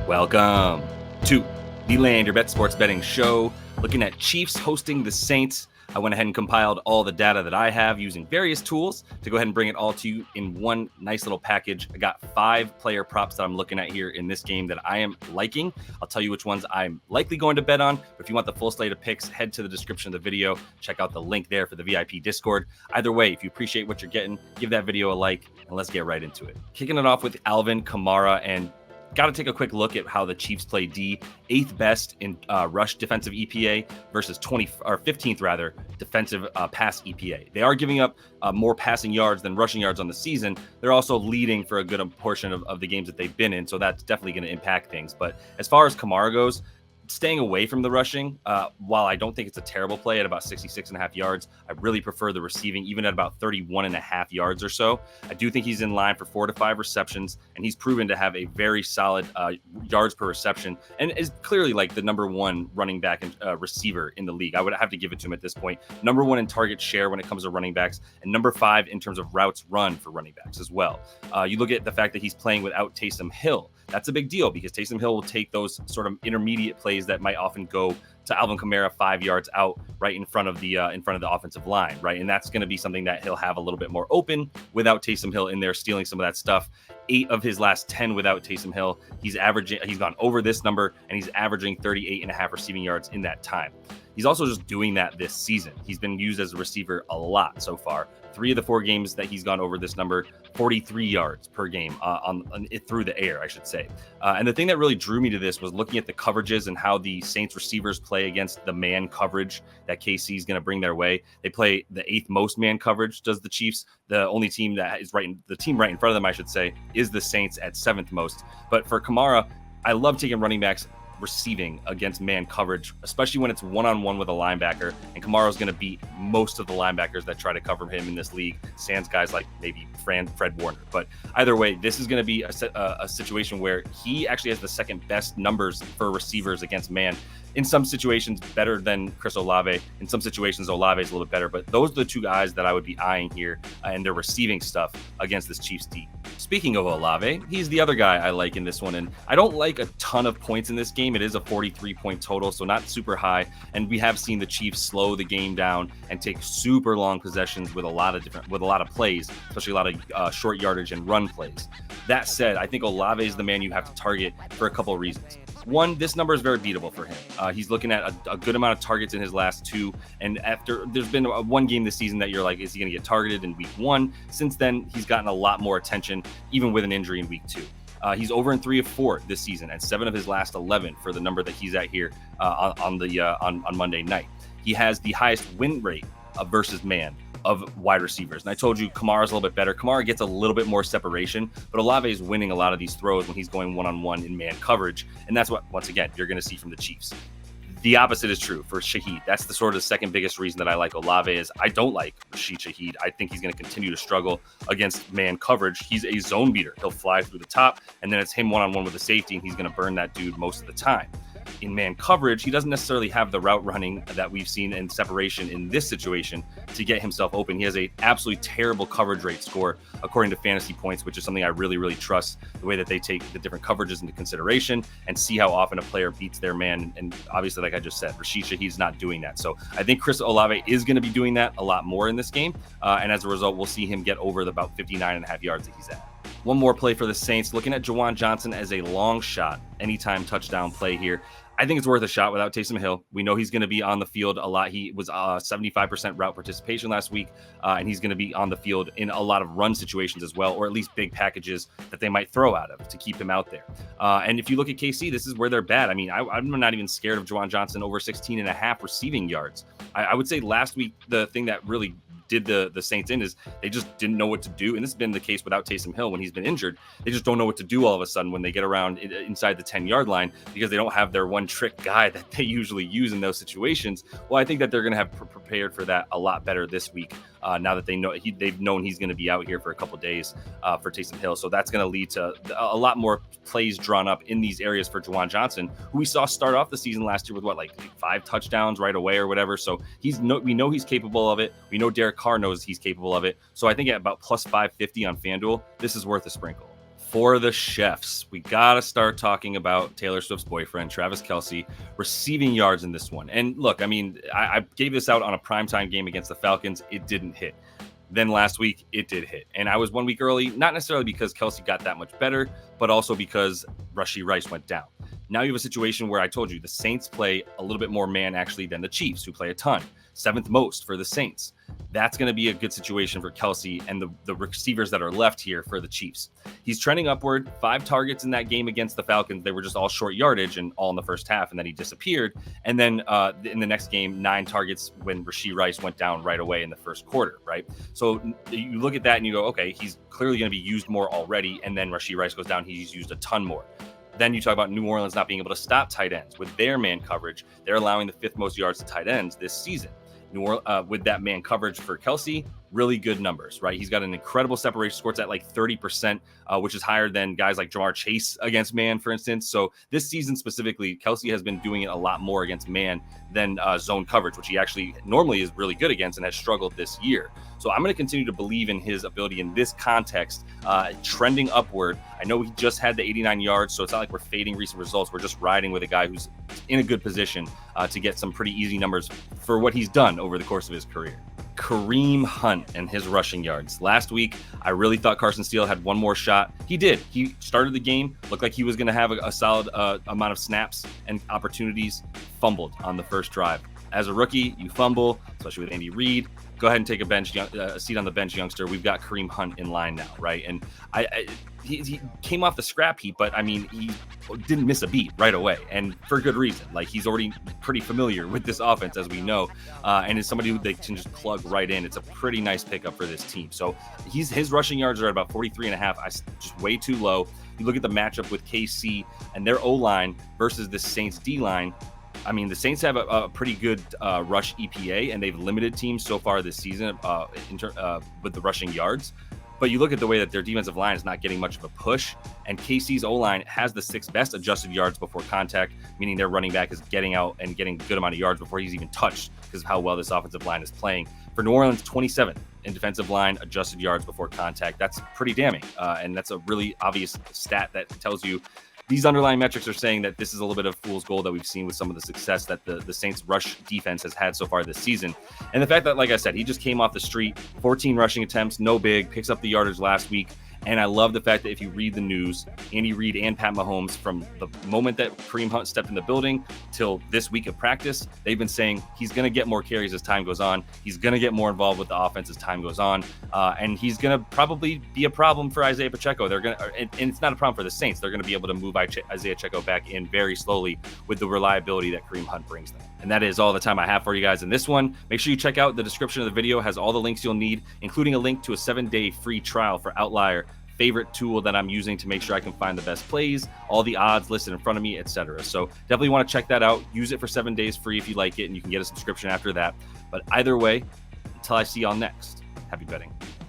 Welcome to the Land Your Bet Sports Betting Show. Looking at Chiefs hosting the Saints. I went ahead and compiled all the data that I have using various tools to go ahead and bring it all to you in one nice little package. I got 5 player props that I'm looking at here in this game that I am liking. I'll tell you which ones I'm likely going to bet on. But if you want the full slate of picks, head to the description of the video. Check out the link there for the VIP Discord. Either way, if you appreciate what you're getting, give that video a like, and let's get right into it. Kicking it off with Alvin Kamara, and got to take a quick look at how the Chiefs play D. 8th best in rush defensive EPA versus 15th rather defensive pass EPA. They are giving up more passing yards than rushing yards on the season. They're also leading for a good portion of the games that they've been in, so that's definitely going to impact things. But as far as Kamara goes, staying away from the rushing, while I don't think it's a terrible play at about 66.5 yards, I really prefer the receiving, even at about 31.5 yards or so. I do think he's in line for 4 to 5 receptions, and he's proven to have a very solid yards per reception, and is clearly like the number 1 running back and receiver in the league. I would have to give it to him at this point. Number 1 in target share when it comes to running backs, and number 5 in terms of routes run for running backs as well. You look at the fact that he's playing without Taysom Hill. That's a big deal because Taysom Hill will take those sort of intermediate plays that might often go to Alvin Kamara 5 yards out right in front of the offensive line, right? And that's going to be something that he'll have a little bit more open without Taysom Hill in there stealing some of that stuff. 8 of his last 10 without Taysom Hill, he's gone over this number, and he's averaging 38.5 receiving yards in that time. He's also just doing that this season. He's been used as a receiver a lot so far. 3 of the 4 games that he's gone over this number, 43 yards per game through the air, I should say. And the thing that really drew me to this was looking at the coverages and how the Saints receivers play against the man coverage that KC is going to bring their way. They play the 8th most man coverage, does the Chiefs. The only team that is the team right in front of them, I should say, is the Saints at 7th most. But for Kamara, I love taking running backs receiving against man coverage, especially when it's one-on-one with a linebacker, and Kamara's going to beat most of the linebackers that try to cover him in this league, sans guys like maybe Fred Warner. But either way, this is going to be a situation where he actually has the second best numbers for receivers against man. In some situations, better than Chris Olave. In some situations, Olave is a little bit better, but those are the 2 guys that I would be eyeing here and their receiving stuff against this Chiefs D. Speaking of Olave, he's the other guy I like in this one, and I don't like a ton of points in this game. It is a 43-point total, so not super high, and we have seen the Chiefs slow the game down and take super long possessions with a lot of plays, especially a lot of short yardage and run plays. That said, I think Olave is the man you have to target for a couple of reasons. One, this number is very beatable for him. He's looking at a good amount of targets in his last 2. And after there's been one game this season that you're like, is he going to get targeted in week 1? Since then, he's gotten a lot more attention, even with an injury in week 2. He's over in 3 of 4 this season and 7 of his last 11 for the number that he's at here on Monday night. He has the highest win rate versus man of wide receivers. And I told you Kamara's a little bit better. Kamara gets a little bit more separation, but Olave is winning a lot of these throws when he's going one-on-one in man coverage. And that's what, once again, you're going to see from the Chiefs. The opposite is true for Shaheed. That's the sort of second biggest reason that I like Olave is I don't like Rashid Shaheed. I think he's going to continue to struggle against man coverage. He's a zone beater. He'll fly through the top, and then it's him one-on-one with the safety, and he's going to burn that dude most of the time. In man coverage, he doesn't necessarily have the route running that we've seen in separation in this situation to get himself open. He has a absolutely terrible coverage rate score according to Fantasy Points, which is something I really, really trust, the way that they take the different coverages into consideration and see how often a player beats their man. And obviously, like I just said, Rashid Shaheed's not doing that. So I think Chris Olave is going to be doing that a lot more in this game. And as a result, we'll see him get over the about 59.5 yards that he's at. One more play for the Saints, looking at Jaan Johnson as a long shot, anytime touchdown play here. I think it's worth a shot without Taysom Hill. We know he's going to be on the field a lot. He was 75% route participation last week, and he's going to be on the field in a lot of run situations as well, or at least big packages that they might throw out of to keep him out there. And if you look at KC, this is where they're bad. I mean, I'm not even scared of Jaan Johnson over 16.5 receiving yards. I would say last week, the thing that really did the Saints in is they just didn't know what to do. And this has been the case without Taysom Hill when he's been injured. They just don't know what to do all of a sudden when they get around inside the 10-yard line because they don't have their one trick guy that they usually use in those situations. Well, I think that they're going to have prepared for that a lot better this week now that they know they've known he's going to be out here for a couple of days for Taysom Hill. So that's going to lead to a lot more plays drawn up in these areas for Jaan Johnson, who we saw start off the season last year with like 5 touchdowns right away or whatever. So we know he's capable of it. We know Derek Carr knows he's capable of it. So I think at about plus 550 on FanDuel, this is worth a sprinkle. For the chefs, we got to start talking about Taylor Swift's boyfriend, Travis Kelce, receiving yards in this one. And look, I mean, I gave this out on a primetime game against the Falcons. It didn't hit. Then last week, it did hit. And I was 1 week early, not necessarily because Kelce got that much better, but also because Rashee Rice went down. Now you have a situation where I told you the Saints play a little bit more man actually than the Chiefs, who play a ton. 7th most for the Saints. That's going to be a good situation for Kelce and the receivers that are left here for the Chiefs. He's trending upward. 5 targets in that game against the Falcons. They were just all short yardage and all in the first half, and then he disappeared. And then in the next game, 9 targets when Rashee Rice went down right away in the first quarter, right? So you look at that and you go, okay, he's clearly going to be used more already. And then Rashee Rice goes down. He's used a ton more. Then you talk about New Orleans not being able to stop tight ends. With their man coverage, they're allowing the 5th most yards to tight ends this season. New Orleans, with that man coverage for Kelce, really good numbers, right? He's got an incredible separation score. It's at like 30%, which is higher than guys like Jamar Chase against man, for instance. So this season specifically, Kelce has been doing it a lot more against man than zone coverage, which he actually normally is really good against and has struggled this year. So I'm going to continue to believe in his ability in this context, trending upward. I know he just had the 89 yards, so it's not like we're fading recent results. We're just riding with a guy who's in a good position to get some pretty easy numbers for what he's done over the course of his career. Kareem Hunt and his rushing yards. Last week, I really thought Carson Steele had one more shot. He did. He started the game, looked like he was going to have a solid amount of snaps and opportunities, fumbled on the first drive. As a rookie, you fumble, especially with Andy Reid. Go ahead and take a seat on the bench, youngster. We've got Kareem Hunt in line now, right? And he came off the scrap heap, but I mean, he didn't miss a beat right away, and for good reason. Like, he's already pretty familiar with this offense, as we know, and is somebody who they can just plug right in. It's a pretty nice pickup for this team. So his rushing yards are at about 43.5. Just way too low. You look at the matchup with KC and their O-line versus the Saints D-line. I mean, the Saints have a pretty good rush EPA, and they've limited teams so far this season with the rushing yards. But you look at the way that their defensive line is not getting much of a push, and KC's O-line has the 6th best adjusted yards before contact, meaning their running back is getting out and getting a good amount of yards before he's even touched because of how well this offensive line is playing. For New Orleans, 27th in defensive line adjusted yards before contact. That's pretty damning, and that's a really obvious stat that tells you these underlying metrics are saying that this is a little bit of fool's gold that we've seen with some of the success that the Saints rush defense has had so far this season. And the fact that, like I said, he just came off the street, 14 rushing attempts, no big, picks up the yardage last week. And I love the fact that if you read the news, Andy Reid and Pat Mahomes, from the moment that Kareem Hunt stepped in the building till this week of practice, they've been saying he's going to get more carries as time goes on. He's going to get more involved with the offense as time goes on. And he's going to probably be a problem for Isaiah Pacheco. They're going to, and it's not a problem for the Saints. They're going to be able to move Isaiah Pacheco back in very slowly with the reliability that Kareem Hunt brings them. And that is all the time I have for you guys in this one. Make sure you check out the description of the video. It has all the links you'll need, including a link to a 7-day free trial for Outlier, favorite tool that I'm using to make sure I can find the best plays, all the odds listed in front of me, etc. So definitely want to check that out. Use it for 7 days free if you like it, and you can get a subscription after that. But either way, until I see y'all next, happy betting.